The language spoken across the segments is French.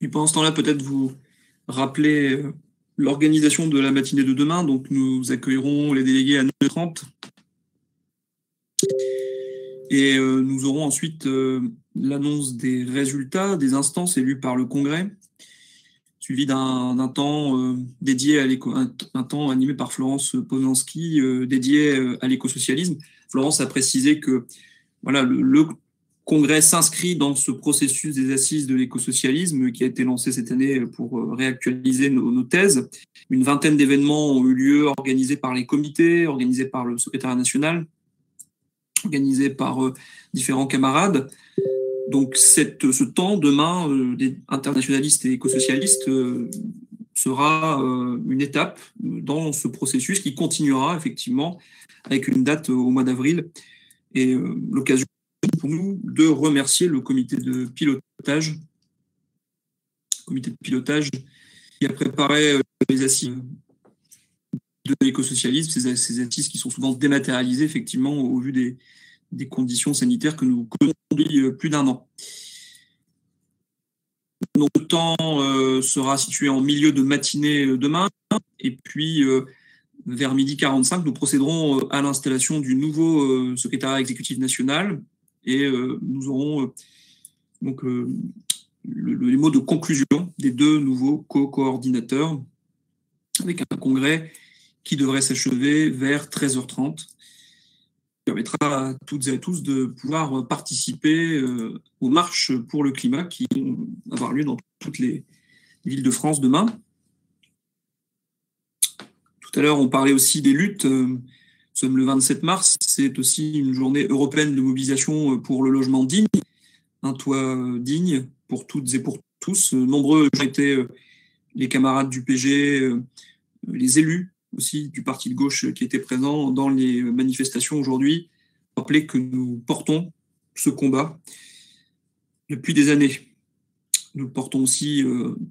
Et pendant ce temps-là, peut-être vous rappeler l'organisation de la matinée de demain. Donc, nous accueillerons les délégués à 9h30. Et nous aurons ensuite l'annonce des résultats des instances élues par le Congrès, suivi d'un temps dédié à un temps animé par Florence Polanski, dédié à l'écosocialisme. Florence a précisé que voilà, le Congrès s'inscrit dans ce processus des assises de l'écosocialisme qui a été lancé cette année pour réactualiser nos thèses. Une vingtaine d'événements ont eu lieu, organisés par les comités, organisés par le secrétariat national, organisés par différents camarades. Donc ce temps, demain, des internationalistes et écosocialistes sera une étape dans ce processus qui continuera effectivement avec une date au mois d'avril et l'occasion pour nous de remercier le comité de pilotage qui a préparé les assises de l'écosocialisme, ces assises qui sont souvent dématérialisées effectivement au vu des conditions sanitaires que nous connaissons depuis plus d'un an. Donc, le temps sera situé en milieu de matinée demain, et puis vers 12h45, nous procéderons à l'installation du nouveau secrétariat exécutif national, et nous aurons donc les mots de conclusion des deux nouveaux co-coordinateurs, avec un congrès qui devrait s'achever vers 13h30. Permettra à toutes et à tous de pouvoir participer aux marches pour le climat qui vont avoir lieu dans toutes les villes de France demain. Tout à l'heure, on parlait aussi des luttes. Nous sommes le 27 mars. C'est aussi une journée européenne de mobilisation pour le logement digne, un toit digne pour toutes et pour tous. Nombreux ont été les camarades du PG, les élus aussi du parti de gauche qui étaient présents dans les manifestations aujourd'hui. Rappeler que nous portons ce combat depuis des années. Nous le portons aussi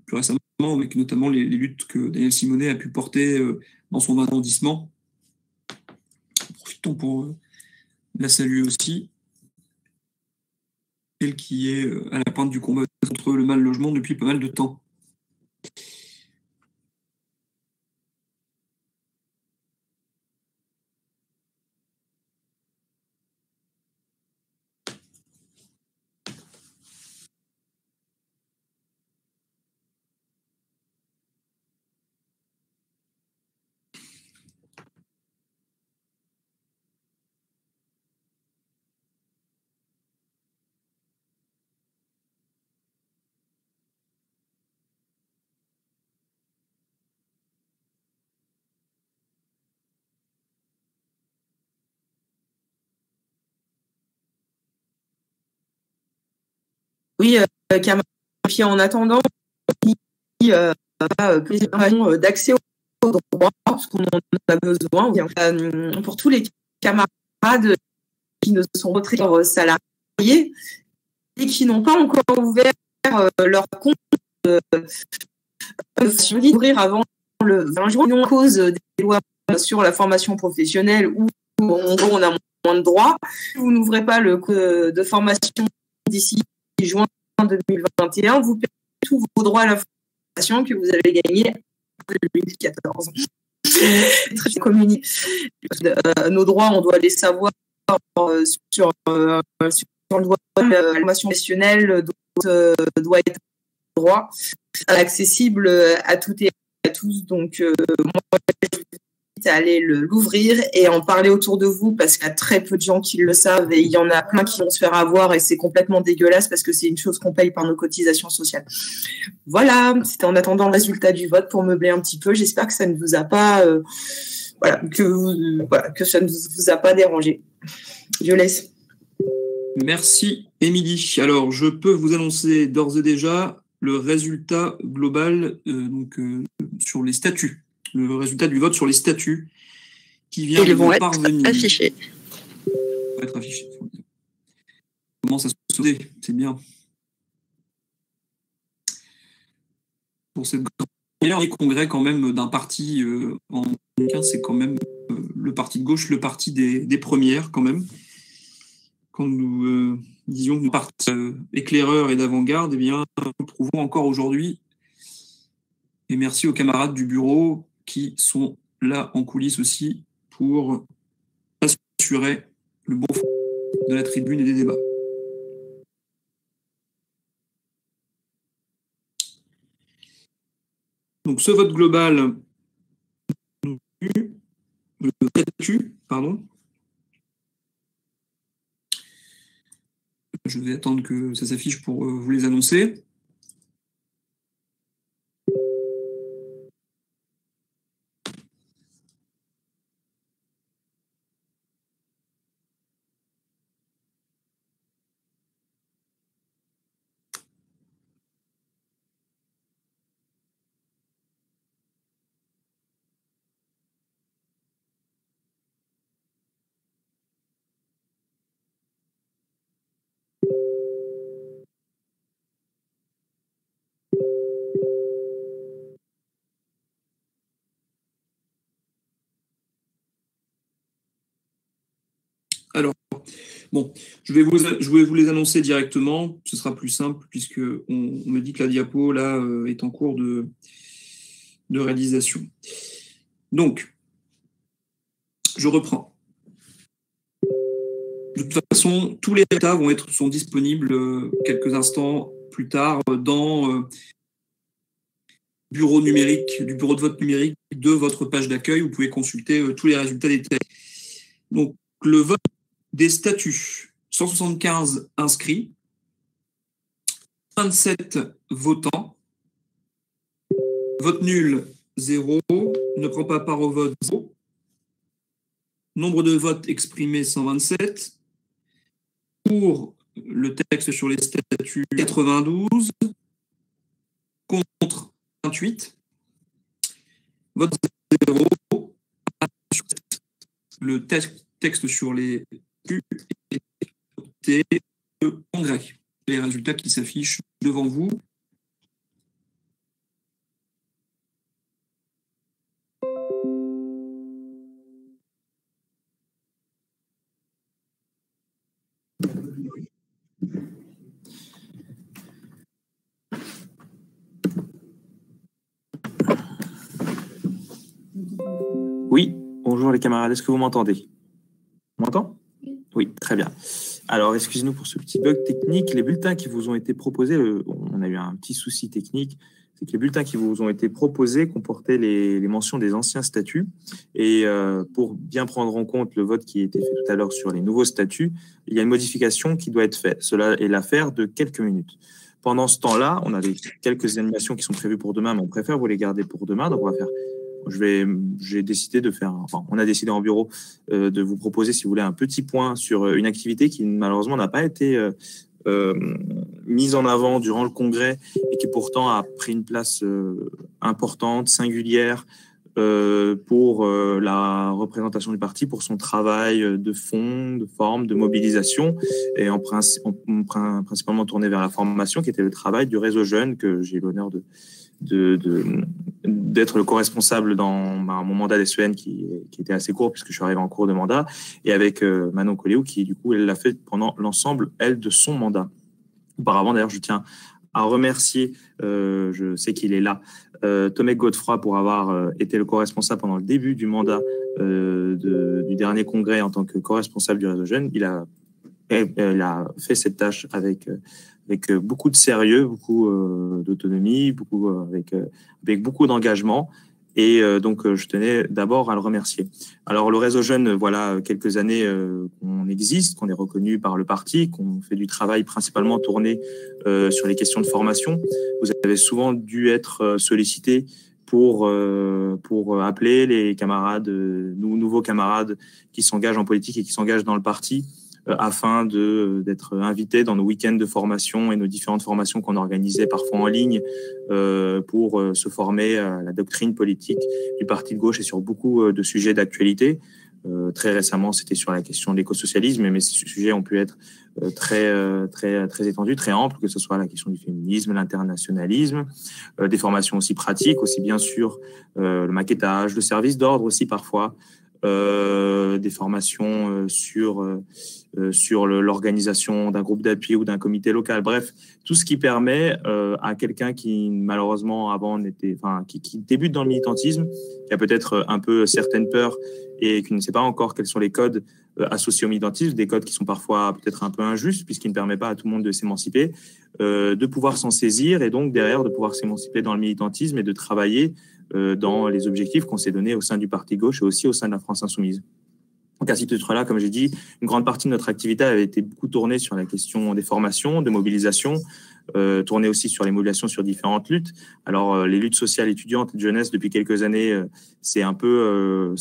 plus récemment avec notamment les luttes que Daniel Simonet a pu porter dans son arrondissement. Profitons pour la saluer aussi. Elle qui est à la pointe du combat contre le mal logement depuis pas mal de temps. Oui, Cameron. Puis en attendant, d'accès aux droits, parce qu'on en a besoin, pour tous les camarades qui ne sont retraités salariés et qui n'ont pas encore ouvert leur compte ouvrir avant le 20 juin, à cause des lois sur la formation professionnelle où en gros on a moins de droits. Si vous n'ouvrez pas le code de formation d'ici juin 2021, vous perdez tous vos droits à la formation que vous avez gagnés en 2014. Très communiqué. Nos droits, on doit les savoir sur le droit la formation professionnelle doit être droit accessible à toutes et à tous. Donc, moi, je vous invite à aller l'ouvrir et en parler autour de vous parce qu'il y a très peu de gens qui le savent et il y en a plein qui vont se faire avoir et c'est complètement dégueulasse parce que c'est une chose qu'on paye par nos cotisations sociales. Voilà, c'était en attendant le résultat du vote pour meubler un petit peu. J'espère que ça ne vous a pas, que ça ne vous a pas dérangé. Je laisse. Merci, Émilie. Alors, je peux vous annoncer d'ores et déjà le résultat global sur les statuts, le résultat du vote sur les statuts qui vient de parvenir. Affichés. Ils vont être affichés. Comment ça se sauter, c'est bien. Pour cette dernière congrès quand même d'un parti en 2015, c'est quand même le parti de gauche, le parti des premières quand même. quand nous disions que nous partons éclaireurs et d'avant-garde, eh bien, nous le prouvons encore aujourd'hui. Et merci aux camarades du bureau qui sont là en coulisses aussi pour assurer le bon fond de la tribune et des débats. Donc ce vote global, le statut, pardon. Je vais attendre que ça s'affiche pour vous les annoncer. Alors, bon, je vais vous les annoncer directement. Ce sera plus simple puisque on me dit que la diapo là est en cours de réalisation. Donc, je reprends. De toute façon, tous les résultats sont disponibles quelques instants plus tard dans bureau numérique, du bureau de vote numérique de votre page d'accueil. Vous pouvez consulter tous les résultats des tests. Donc, le vote des statuts, 175 inscrits, 27 votants, vote nul 0, ne prend pas part au vote 0, nombre de votes exprimés 127, pour le texte sur les statuts 92, contre 28, vote 0, le texte sur les le congrès. Les résultats qui s'affichent devant vous. Oui, bonjour les camarades, est-ce que vous m'entendez? On m'entend? Oui, très bien. Alors, excusez-nous pour ce petit bug technique. Les bulletins qui vous ont été proposés, on a eu un petit souci technique, c'est que les bulletins qui vous ont été proposés comportaient les mentions des anciens statuts. Et pour bien prendre en compte le vote qui a été fait tout à l'heure sur les nouveaux statuts, il y a une modification qui doit être faite. Cela est l'affaire de quelques minutes. Pendant ce temps-là, on a quelques animations qui sont prévues pour demain, mais on préfère vous les garder pour demain. Donc, on va faire... J'ai décidé de faire, enfin, on a décidé en bureau de vous proposer, si vous voulez, un petit point sur une activité qui malheureusement n'a pas été mise en avant durant le congrès et qui pourtant a pris une place importante, singulière pour la représentation du parti, pour son travail de fond, de forme, de mobilisation et principalement tourné vers la formation, qui était le travail du réseau jeune que j'ai l'honneur d'être le co-responsable dans mon mandat d'SEN qui était assez court puisque je suis arrivé en cours de mandat, et avec Manon Colléou qui du coup elle l'a fait pendant l'ensemble elle de son mandat. Auparavant d'ailleurs je tiens à remercier, je sais qu'il est là, Tomek Godefroy pour avoir été le co-responsable pendant le début du mandat du dernier congrès en tant que co-responsable du réseau jeune. Il a fait cette tâche avec beaucoup de sérieux, beaucoup d'autonomie, avec beaucoup d'engagement. Et donc, je tenais d'abord à le remercier. Alors, le réseau jeune, voilà quelques années qu'on existe, qu'on est reconnu par le parti, qu'on fait du travail principalement tourné sur les questions de formation. Vous avez souvent dû être sollicité pour appeler les camarades, nouveaux camarades qui s'engagent en politique et qui s'engagent dans le parti, afin d'être invités dans nos week-ends de formation et nos différentes formations qu'on organisait parfois en ligne pour se former à la doctrine politique du parti de gauche et sur beaucoup de sujets d'actualité. Très récemment, c'était sur la question de l'écosocialisme, mais ces sujets ont pu être très étendus, très amples, que ce soit la question du féminisme, l'internationalisme, des formations aussi pratiques, aussi bien sûr le maquettage, le service d'ordre aussi parfois, des formations sur l'organisation d'un groupe d'appui ou d'un comité local. Bref, tout ce qui permet à quelqu'un qui malheureusement avant qui débute dans le militantisme, qui a peut-être un peu certaines peurs et qui ne sait pas encore quels sont les codes associés au militantisme, des codes qui sont parfois peut-être un peu injustes puisqu'ils ne permettent pas à tout le monde de s'émanciper, de pouvoir s'en saisir et donc derrière de pouvoir s'émanciper dans le militantisme et de travailler dans les objectifs qu'on s'est donnés au sein du Parti de gauche et aussi au sein de la France insoumise. Donc à ce titre-là, comme j'ai dit, une grande partie de notre activité avait été beaucoup tournée sur la question des formations, de mobilisation, tournée aussi sur les mobilisations sur différentes luttes. Alors les luttes sociales étudiantes et de jeunesse depuis quelques années, c'est un peu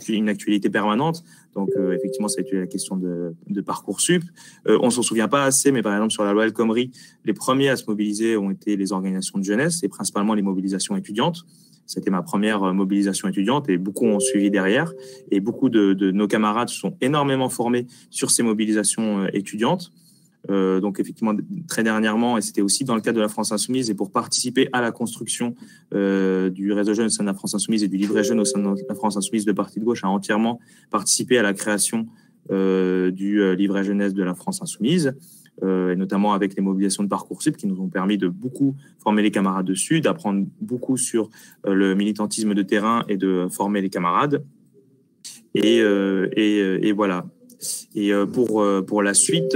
une actualité permanente. Donc effectivement, ça a été la question de Parcoursup. On s'en souvient pas assez, mais par exemple sur la loi El Khomri, les premiers à se mobiliser ont été les organisations de jeunesse et principalement les mobilisations étudiantes. C'était ma première mobilisation étudiante et beaucoup ont suivi derrière. Et beaucoup de nos camarades se sont énormément formés sur ces mobilisations étudiantes. Donc effectivement, très dernièrement, et c'était aussi dans le cadre de la France Insoumise, et pour participer à la construction du réseau jeune au sein de la France Insoumise et du livret jeune au sein de la France Insoumise, le Parti de gauche a entièrement participé à la création du livret jeunesse de la France Insoumise. Et notamment avec les mobilisations de Parcoursup qui nous ont permis de beaucoup former les camarades dessus, d'apprendre beaucoup sur le militantisme de terrain et de former les camarades. Et voilà. Et pour la suite,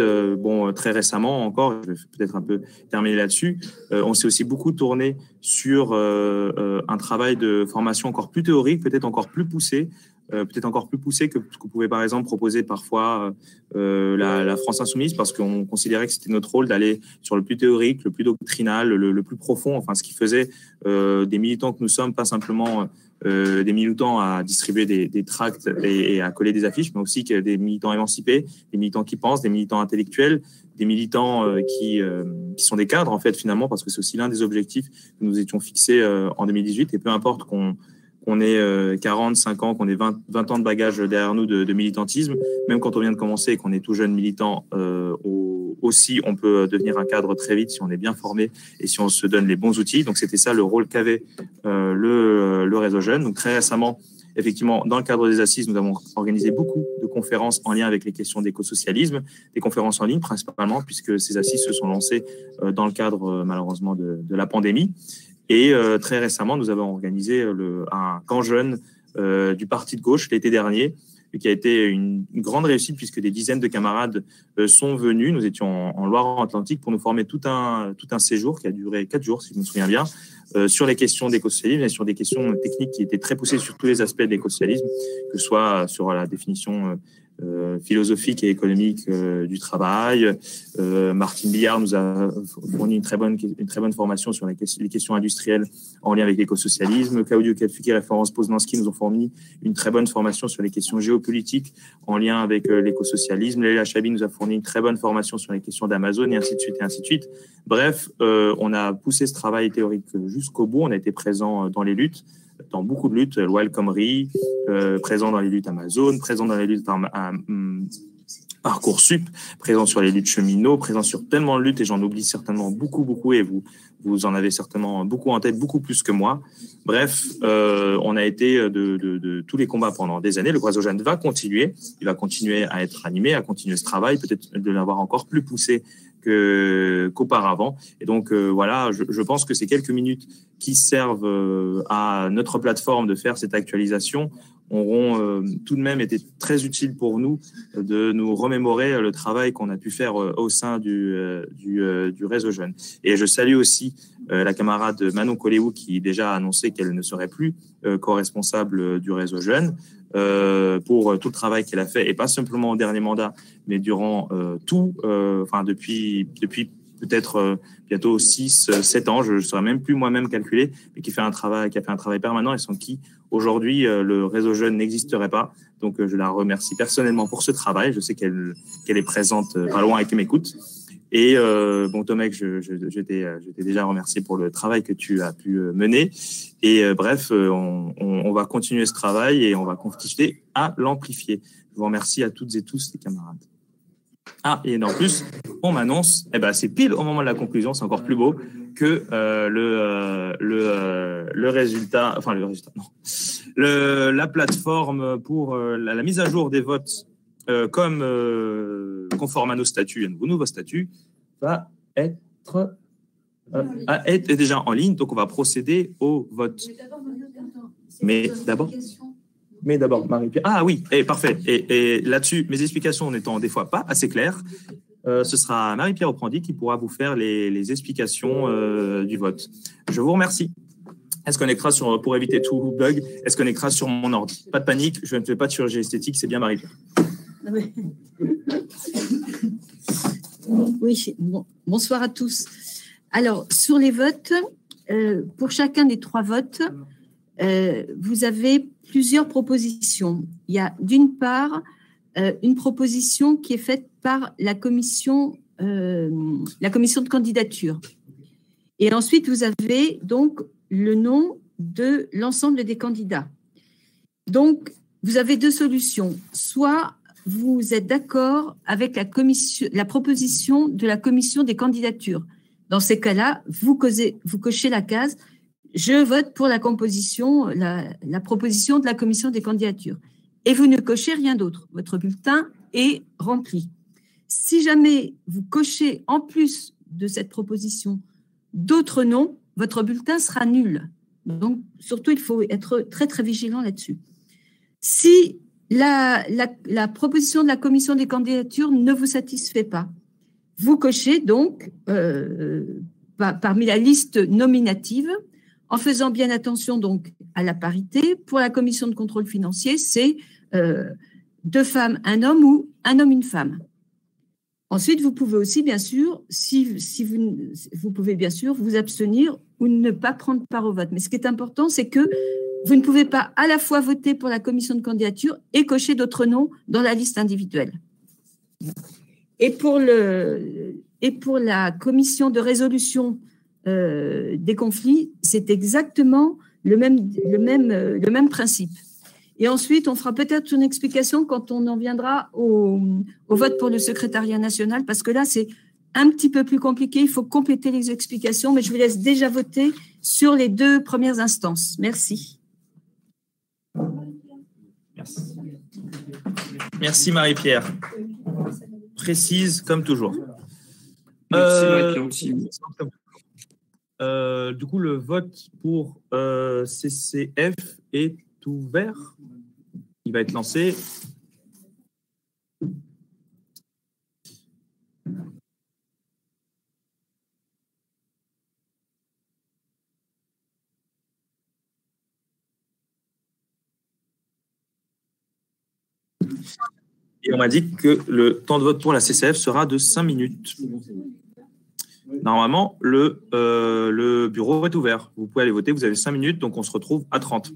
très récemment encore, je vais peut-être un peu terminer là-dessus, on s'est aussi beaucoup tourné sur un travail de formation encore plus théorique, peut-être encore plus poussé, que ce qu'on pouvait par exemple proposer parfois la France Insoumise, parce qu'on considérait que c'était notre rôle d'aller sur le plus théorique, le plus doctrinal, le plus profond, enfin ce qui faisait des militants que nous sommes, pas simplement des militants à distribuer des tracts et à coller des affiches, mais aussi que des militants émancipés, des militants qui pensent, des militants intellectuels, des militants qui sont des cadres en fait finalement, parce que c'est aussi l'un des objectifs que nous étions fixés en 2018, et peu importe qu'on ait 40, 5 ans, qu'on ait 20 ans de bagage derrière nous de militantisme, même quand on vient de commencer et qu'on est tout jeune militant, aussi on peut devenir un cadre très vite si on est bien formé et si on se donne les bons outils. Donc c'était ça le rôle qu'avait le réseau jeune. Donc très récemment, effectivement, dans le cadre des assises, nous avons organisé beaucoup de conférences en lien avec les questions d'écosocialisme, des conférences en ligne principalement, puisque ces assises se sont lancées dans le cadre malheureusement de la pandémie. Et très récemment, nous avons organisé un camp jeune du Parti de gauche l'été dernier, qui a été une grande réussite puisque des dizaines de camarades sont venus. Nous étions en Loire-Atlantique pour nous former tout un séjour qui a duré 4 jours, si je me souviens bien, sur les questions d'écosocialisme et sur des questions techniques qui étaient très poussées sur tous les aspects de l'écosocialisme, que ce soit sur la définition philosophique et économique du travail. Martine Billard nous a fourni une très bonne formation sur les questions industrielles en lien avec l'écosocialisme. Claudio Calfuki et Florence Poznanski nous ont fourni une très bonne formation sur les questions géopolitiques en lien avec l'écosocialisme. Léla Chabi nous a fourni une très bonne formation sur les questions d'Amazon et ainsi de suite et ainsi de suite. Bref, on a poussé ce travail théorique jusqu'au bout. On a été présent dans les luttes, dans beaucoup de luttes, loi El Khomri, présent dans les luttes Amazon, présent dans les luttes Parcoursup, présent sur les luttes cheminots, présent sur tellement de luttes, et j'en oublie certainement beaucoup, et vous en avez certainement beaucoup en tête, beaucoup plus que moi. Bref, on a été de tous les combats pendant des années. Le réseau jeune va continuer, il va continuer à être animé, à continuer ce travail, peut-être de l'avoir encore plus poussé qu'auparavant. Et donc, voilà, je pense que ces quelques minutes qui servent à notre plateforme de faire cette actualisation auront tout de même été très utiles pour nous de nous remémorer le travail qu'on a pu faire au sein du réseau jeune. Et je salue aussi la camarade Manon Coléou qui déjà a annoncé qu'elle ne serait plus co-responsable du réseau jeune pour tout le travail qu'elle a fait, et pas simplement au dernier mandat, mais durant depuis peut-être bientôt 6-7 ans, je ne saurais même plus moi-même calculer, mais qui a fait un travail permanent et sans qui aujourd'hui le réseau jeune n'existerait pas. Donc je la remercie personnellement pour ce travail. Je sais qu'elle est présente pas loin et qu'elle m'écoute. Et Tomek, je t'ai déjà remercié pour le travail que tu as pu mener. Et bref, on va continuer ce travail et on va continuer à l'amplifier. Je vous remercie à toutes et tous les camarades. Ah, et en plus, on m'annonce, c'est pile au moment de la conclusion, c'est encore plus beau, que le résultat, enfin le résultat, non, la plateforme pour la mise à jour des votes comme conforme à nos statuts, à nos nouveaux statuts, va être est déjà en ligne. Donc, on va procéder au vote. Mais d'abord, Marie-Pierre. Ah oui, parfait. Et là-dessus, mes explications n'étant des fois pas assez claires, ce sera Marie-Pierre Oprandi qui pourra vous faire les explications du vote. Je vous remercie. Elle se connectera pour éviter tout bug, elle se connectera sur mon ordi. Pas de panique, je ne fais pas de chirurgie esthétique, c'est bien Marie-Pierre. Oui, bonsoir à tous. Alors, sur les votes, pour chacun des 3 votes, vous avez plusieurs propositions. Il y a d'une part une proposition qui est faite par la commission de candidature. Et ensuite, vous avez donc le nom de l'ensemble des candidats. Donc, vous avez 2 solutions. Soit vous êtes d'accord avec la proposition de la commission des candidatures. Dans ces cas-là, vous cochez la case « Je vote pour la proposition de la commission des candidatures ». Et vous ne cochez rien d'autre. Votre bulletin est rempli. Si jamais vous cochez en plus de cette proposition d'autres noms, votre bulletin sera nul. Donc, surtout, il faut être très, très vigilant là-dessus. Si la proposition de la commission des candidatures ne vous satisfait pas, vous cochez donc parmi la liste nominative, en faisant bien attention donc à la parité. Pour la commission de contrôle financier, c'est 2 femmes, un homme ou un homme, une femme. Ensuite, vous pouvez aussi, bien sûr, vous pouvez bien sûr vous abstenir ou ne pas prendre part au vote. Mais ce qui est important, c'est que vous ne pouvez pas à la fois voter pour la commission de candidature et cocher d'autres noms dans la liste individuelle. Et pour la commission de résolution des conflits, c'est exactement le même principe. Et ensuite, on fera peut-être une explication quand on en viendra au vote pour le secrétariat national, parce que là, c'est un petit peu plus compliqué. Il faut compléter les explications, mais je vous laisse déjà voter sur les 2 premières instances. Merci. Merci Marie-Pierre. Précise comme toujours. Merci Marie-Pierre aussi. Du coup, le vote pour CCF est ouvert. Il va être lancé. Et on m'a dit que le temps de vote pour la CCF sera de 5 minutes. Normalement, le bureau est ouvert. Vous pouvez aller voter, vous avez 5 minutes, donc on se retrouve à 30.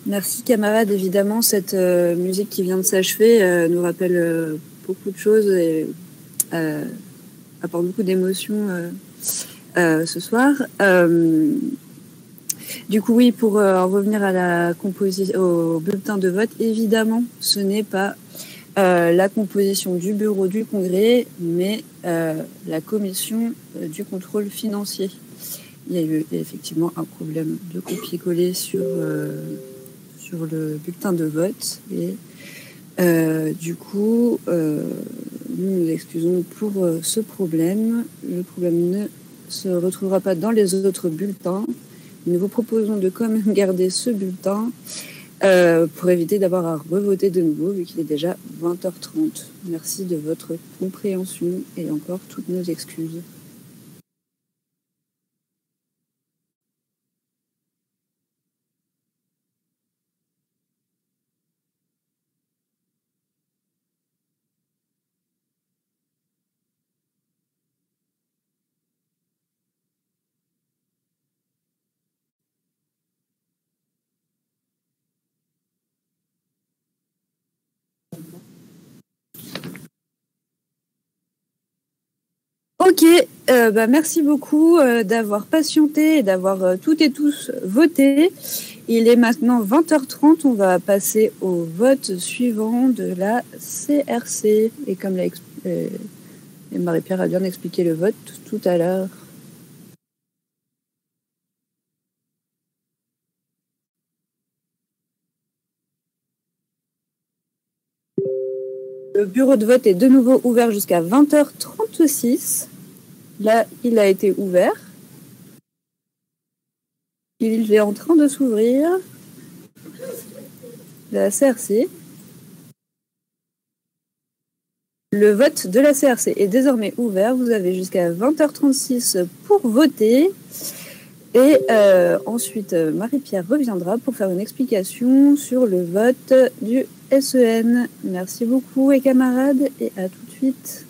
Merci camarades. Évidemment, cette musique qui vient de s'achever nous rappelle beaucoup de choses et apporte beaucoup d'émotions ce soir. Du coup, oui, pour en revenir à au bulletin de vote, évidemment, ce n'est pas la composition du bureau du Congrès, mais la commission du contrôle financier. Il y a eu effectivement un problème de copier-coller sur le bulletin de vote. Et du coup, nous nous excusons pour ce problème. Le problème ne se retrouvera pas dans les autres bulletins. Nous vous proposons de quand même garder ce bulletin pour éviter d'avoir à revoter de nouveau, vu qu'il est déjà 20h30. Merci de votre compréhension et encore toutes nos excuses. Ok, merci beaucoup d'avoir patienté et d'avoir toutes et tous voté. Il est maintenant 20h30, on va passer au vote suivant de la CRC. Et comme Marie-Pierre a bien expliqué le vote tout à l'heure. Le bureau de vote est de nouveau ouvert jusqu'à 20h36. Là, il a été ouvert. Il est en train de s'ouvrir. La CRC. Le vote de la CRC est désormais ouvert. Vous avez jusqu'à 20h36 pour voter. Et ensuite, Marie-Pierre reviendra pour faire une explication sur le vote du SEN. Merci beaucoup, et camarades, et à tout de suite.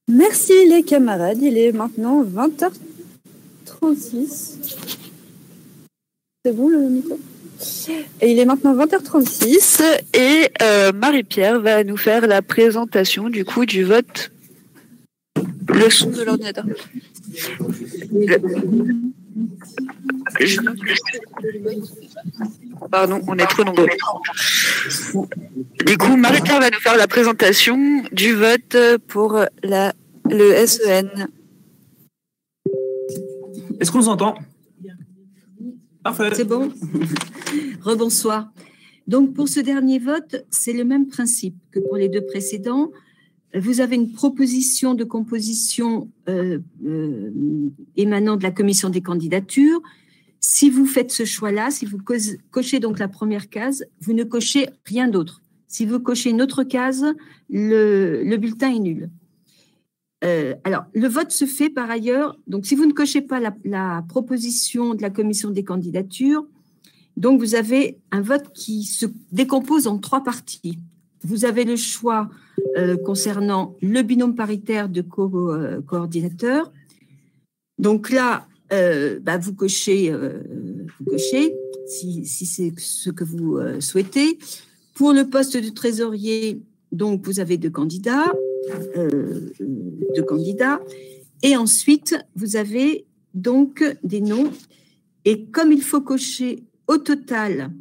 Merci les camarades, il est maintenant 20h36. C'est bon le micro? Et il est maintenant 20h36 et Marie-Pierre va nous faire la présentation du coup du vote. Le son de l'ordinateur. Pardon, on est trop nombreux. Du coup, Marie-Pierre va nous faire la présentation du vote pour le SEN. Est-ce qu'on nous entend? Parfait. C'est bon. Rebonsoir. Donc, pour ce dernier vote, c'est le même principe que pour les deux précédents. Vous avez une proposition de composition émanant de la commission des candidatures. Si vous faites ce choix-là, si vous cochez donc la première case, vous ne cochez rien d'autre. Si vous cochez une autre case, le bulletin est nul. Alors, le vote se fait par ailleurs. Donc, si vous ne cochez pas la proposition de la commission des candidatures, donc vous avez un vote qui se décompose en 3 parties. Vous avez le choix concernant le binôme paritaire de coordinateur. Donc là, vous cochez si c'est ce que vous souhaitez. Pour le poste de trésorier, donc vous avez deux candidats. Et ensuite, vous avez donc des noms. Et comme il faut cocher au total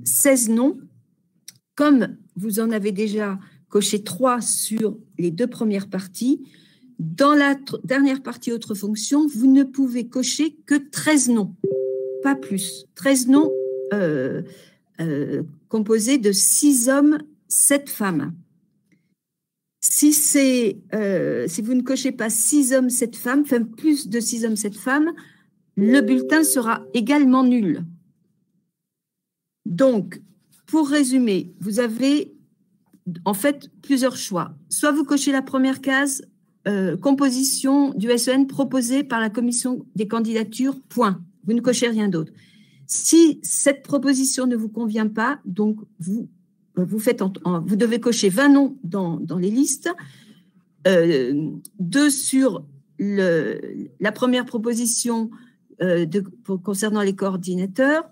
16 noms, comme vous en avez déjà coché 3 sur les 2 premières parties, dans la dernière partie autre fonction, vous ne pouvez cocher que 13 noms, pas plus. 13 noms composés de 6 hommes, 7 femmes. Si vous ne cochez pas 6 hommes, 7 femmes, enfin plus de 6 hommes, 7 femmes, le bulletin sera également nul. Donc, pour résumer, vous avez en fait plusieurs choix. Soit vous cochez la première case, composition du SEN proposée par la commission des candidatures, point. Vous ne cochez rien d'autre. Si cette proposition ne vous convient pas, donc vous devez cocher 20 noms dans les listes, 2 sur la première proposition concernant les coordinateurs,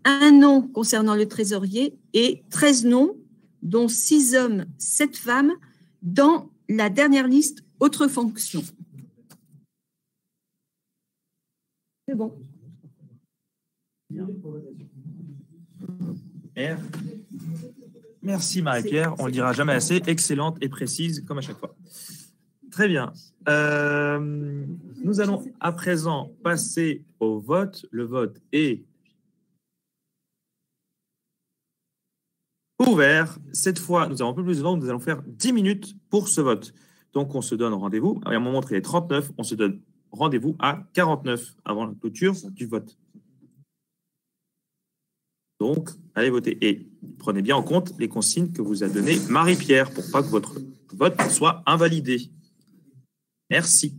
1 nom concernant le trésorier et 13 noms, dont 6 hommes, 7 femmes, dans la dernière liste autre fonction. C'est bon. Merci Marie-Pierre, on ne le dira jamais assez, excellente et précise comme à chaque fois. Très bien. Nous allons à présent passer au vote. Le vote est ouvert. Cette fois, nous avons un peu plus de temps, nous allons faire 10 minutes pour ce vote. Donc, on se donne rendez-vous. À un moment montré les 39, on se donne rendez-vous à 49 avant la clôture du vote. Donc, allez voter. Et prenez bien en compte les consignes que vous a données Marie-Pierre pour pas que votre vote soit invalidé. Merci.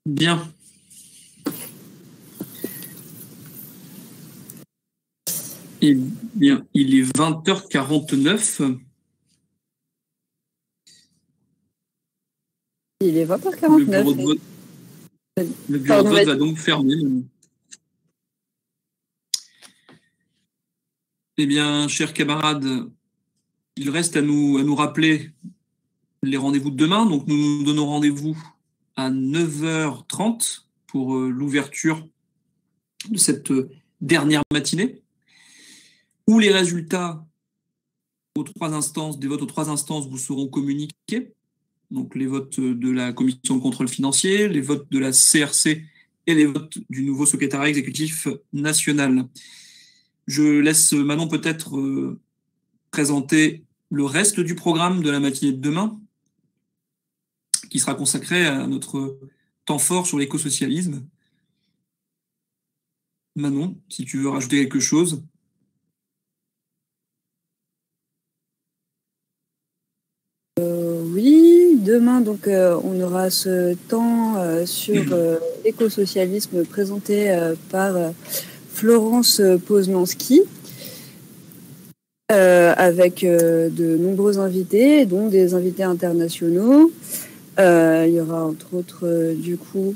Bien. Eh bien, il est 20h49. Il est Le 20h49. bureau de vote, va donc fermer. Eh bien, chers camarades, il reste à nous rappeler les rendez-vous de demain. Donc, nous nous donnons rendez-vous à 9h30 pour l'ouverture de cette dernière matinée, où les résultats des votes aux 3 instances vous seront communiqués. Donc, les votes de la commission de contrôle financier, les votes de la CRC et les votes du nouveau secrétariat exécutif national. Je laisse Manon peut-être présenter le reste du programme de la matinée de demain, qui sera consacré à notre temps fort sur l'écosocialisme. Manon, si tu veux rajouter quelque chose. Oui, demain, donc, on aura ce temps sur l'écosocialisme présenté par Florence Poznanski, avec de nombreux invités, dont des invités internationaux. Il y aura entre autres, du coup,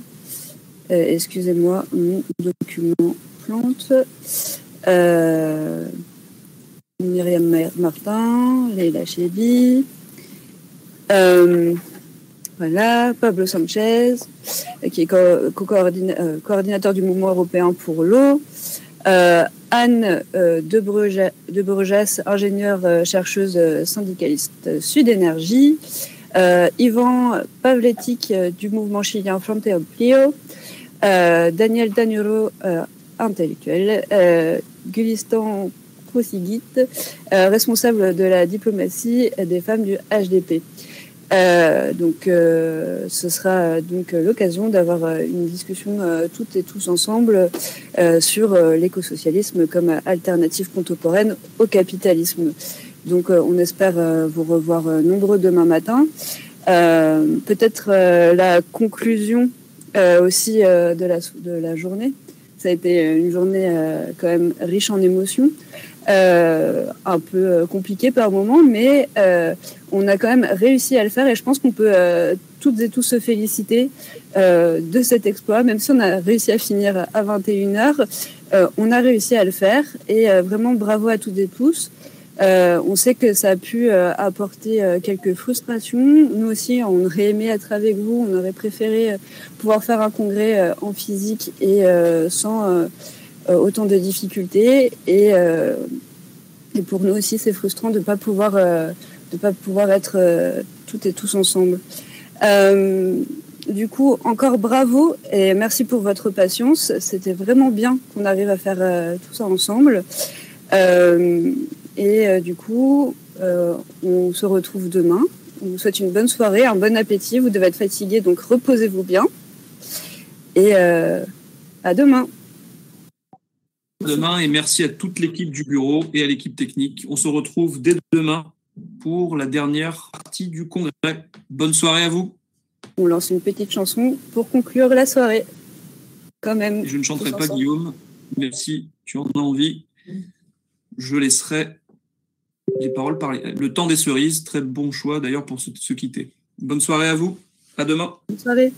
excusez-moi, mon document plante. Myriam Martin, Leila Chebi, voilà, Pablo Sanchez, qui est coordinateur du mouvement européen pour l'eau, Anne de Brujas, ingénieure chercheuse syndicaliste Sud Énergie, Ivan Pavletic du mouvement chilien Frente Amplio, Daniel Danuro, intellectuel, Gulistan Prosigit, responsable de la diplomatie des femmes du HDP. Donc, ce sera donc l'occasion d'avoir une discussion toutes et tous ensemble sur l'écosocialisme comme alternative contemporaine au capitalisme. Donc, on espère vous revoir nombreux demain matin. Peut-être la conclusion aussi de la journée. Ça a été une journée quand même riche en émotions, un peu compliquée par moments, mais on a quand même réussi à le faire et je pense qu'on peut toutes et tous se féliciter de cet exploit, même si on a réussi à finir à 21h, on a réussi à le faire et vraiment bravo à toutes et tous. On sait que ça a pu apporter quelques frustrations. Nous aussi, on aurait aimé être avec vous. On aurait préféré pouvoir faire un congrès en physique et sans autant de difficultés. Et pour nous aussi, c'est frustrant de pas pouvoir être toutes et tous ensemble. Du coup, encore bravo et merci pour votre patience. C'était vraiment bien qu'on arrive à faire tout ça ensemble. Du coup, on se retrouve demain. On vous souhaite une bonne soirée, un bon appétit. Vous devez être fatigués, donc reposez-vous bien. Et à demain. Demain, et merci à toute l'équipe du bureau et à l'équipe technique. On se retrouve dès demain pour la dernière partie du congrès. Bonne soirée à vous. On lance une petite chanson pour conclure la soirée. Quand même. Je ne chanterai pas, Guillaume, mais si tu en as envie, je laisserai les paroles parler. Le temps des cerises, très bon choix d'ailleurs pour se quitter. Bonne soirée à vous. À demain. Bonne soirée.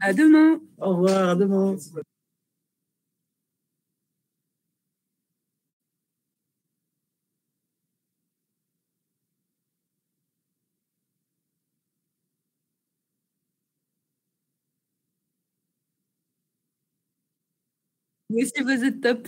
À demain. Au revoir, à demain. Vous aussi, vous êtes top.